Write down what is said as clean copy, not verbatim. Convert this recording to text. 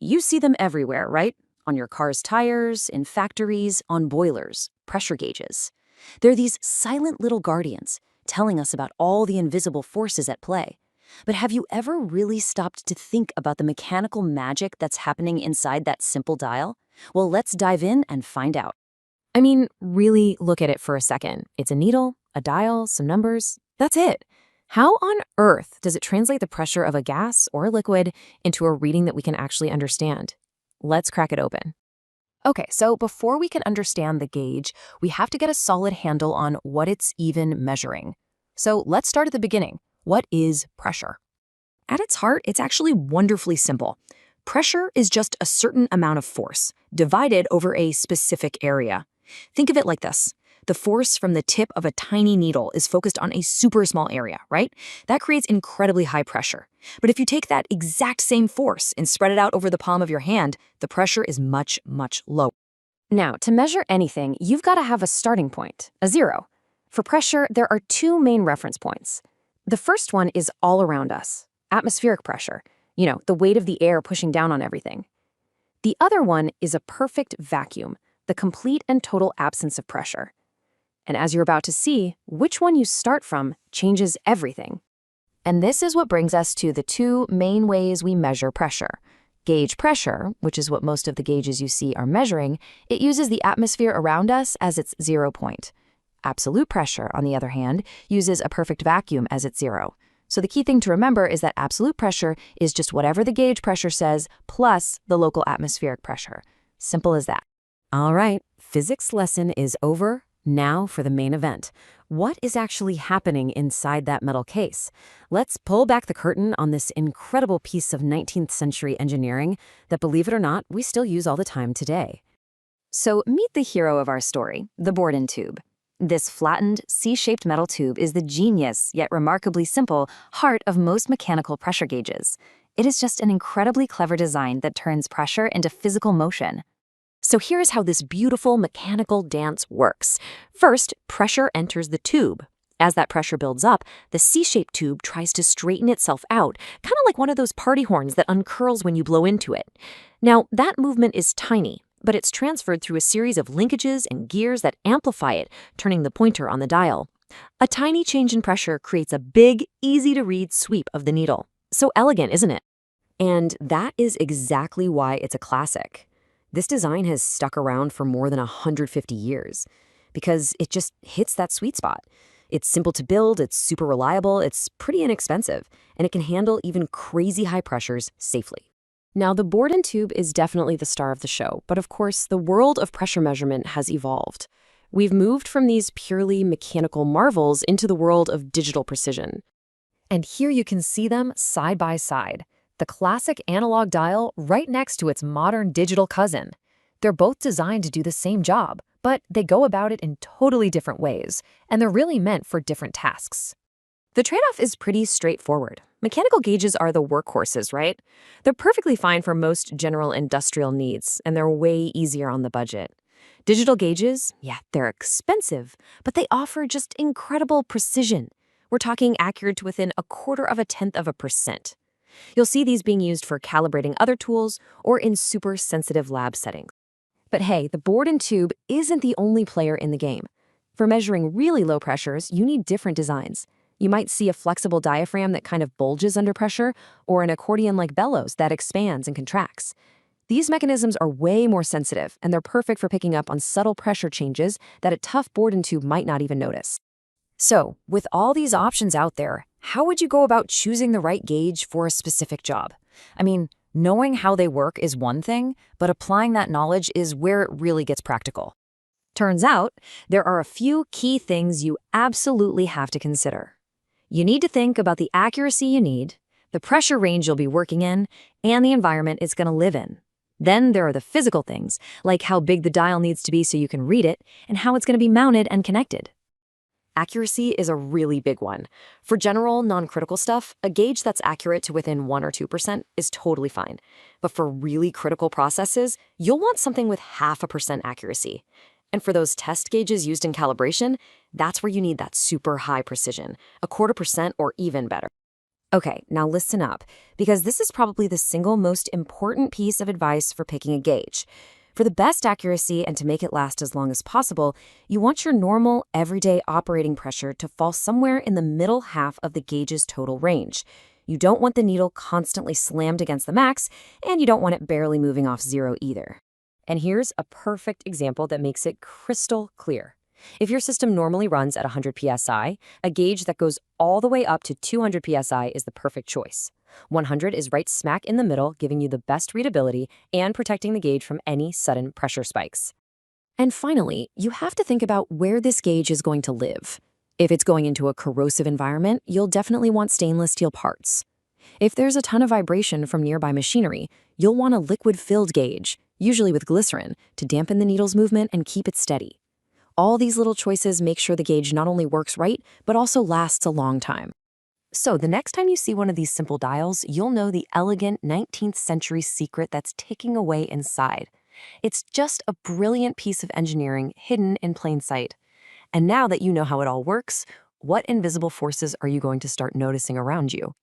You see them everywhere, right? On your car's tires, in factories, on boilers, pressure gauges. They're these silent little guardians, telling us about all the invisible forces at play. But have you ever really stopped to think about the mechanical magic that's happening inside that simple dial? Well, let's dive in and find out. I mean, really look at it for a second. It's a needle, a dial, some numbers. That's it. How on earth does it translate the pressure of a gas or a liquid into a reading that we can actually understand? Let's crack it open. Okay, so before we can understand the gauge, we have to get a solid handle on what it's even measuring. So let's start at the beginning. What is pressure? At its heart, it's actually wonderfully simple. Pressure is just a certain amount of force, divided over a specific area. Think of it like this. The force from the tip of a tiny needle is focused on a super small area, right? That creates incredibly high pressure. But if you take that exact same force and spread it out over the palm of your hand, the pressure is much, much lower. Now, to measure anything, you've got to have a starting point, a zero. For pressure, there are two main reference points. The first one is all around us, atmospheric pressure, the weight of the air pushing down on everything. The other one is a perfect vacuum, the complete and total absence of pressure. And as you're about to see, which one you start from changes everything. And this is what brings us to the two main ways we measure pressure. Gauge pressure, which is what most of the gauges you see are measuring, it uses the atmosphere around us as its 0 point. Absolute pressure, on the other hand, uses a perfect vacuum as its 0. So the key thing to remember is that absolute pressure is just whatever the gauge pressure says plus the local atmospheric pressure. Simple as that. All right, physics lesson is over. Now for the main event. What is actually happening inside that metal case? Let's pull back the curtain on this incredible piece of 19th century engineering that, believe it or not, we still use all the time today. So meet the hero of our story, the Borden tube. This flattened, C-shaped metal tube is the genius, yet remarkably simple, heart of most mechanical pressure gauges. It is just an incredibly clever design that turns pressure into physical motion. So here's how this beautiful mechanical dance works. First, pressure enters the tube. As that pressure builds up, the C-shaped tube tries to straighten itself out, kind of like one of those party horns that uncurls when you blow into it. Now, that movement is tiny, but it's transferred through a series of linkages and gears that amplify it, turning the pointer on the dial. A tiny change in pressure creates a big, easy-to-read sweep of the needle. So elegant, isn't it? And that is exactly why it's a classic. This design has stuck around for more than 150 years because it just hits that sweet spot. It's simple to build, it's super reliable, it's pretty inexpensive, and it can handle even crazy high pressures safely. Now, the Borden tube is definitely the star of the show, but of course, the world of pressure measurement has evolved. We've moved from these purely mechanical marvels into the world of digital precision. And here you can see them side by side. The classic analog dial right next to its modern digital cousin. They're both designed to do the same job, but they go about it in totally different ways, and they're really meant for different tasks. The trade-off is pretty straightforward. Mechanical gauges are the workhorses, right? They're perfectly fine for most general industrial needs, and they're way easier on the budget. Digital gauges, yeah, they're expensive, but they offer just incredible precision. We're talking accurate to within 0.1%. You'll see these being used for calibrating other tools or in super sensitive lab settings. But hey, the Borden tube isn't the only player in the game. For measuring really low pressures, you need different designs. You might see a flexible diaphragm that kind of bulges under pressure, or an accordion-like bellows that expands and contracts. These mechanisms are way more sensitive, and they're perfect for picking up on subtle pressure changes that a tough Borden tube might not even notice. So, with all these options out there, how would you go about choosing the right gauge for a specific job? I mean, knowing how they work is one thing, but applying that knowledge is where it really gets practical. Turns out, there are a few key things you absolutely have to consider. You need to think about the accuracy you need, the pressure range you'll be working in, and the environment it's going to live in. Then there are the physical things, like how big the dial needs to be so you can read it, and how it's going to be mounted and connected. Accuracy is a really big one. For general, non-critical stuff, a gauge that's accurate to within 1 or 2% is totally fine. But for really critical processes, you'll want something with 0.5% accuracy. And for those test gauges used in calibration, that's where you need that super high precision, 0.25% or even better. Okay, now listen up, because this is probably the single most important piece of advice for picking a gauge. For the best accuracy and to make it last as long as possible, you want your normal, everyday operating pressure to fall somewhere in the middle half of the gauge's total range. You don't want the needle constantly slammed against the max, and you don't want it barely moving off zero either. And here's a perfect example that makes it crystal clear. If your system normally runs at 100 psi, a gauge that goes all the way up to 200 psi is the perfect choice. 100 is right smack in the middle, giving you the best readability and protecting the gauge from any sudden pressure spikes. And finally, you have to think about where this gauge is going to live. If it's going into a corrosive environment, you'll definitely want stainless steel parts. If there's a ton of vibration from nearby machinery, you'll want a liquid-filled gauge, usually with glycerin, to dampen the needle's movement and keep it steady. All these little choices make sure the gauge not only works right, but also lasts a long time. So the next time you see one of these simple dials, you'll know the elegant 19th century secret that's ticking away inside. It's just a brilliant piece of engineering hidden in plain sight. And now that you know how it all works, what invisible forces are you going to start noticing around you?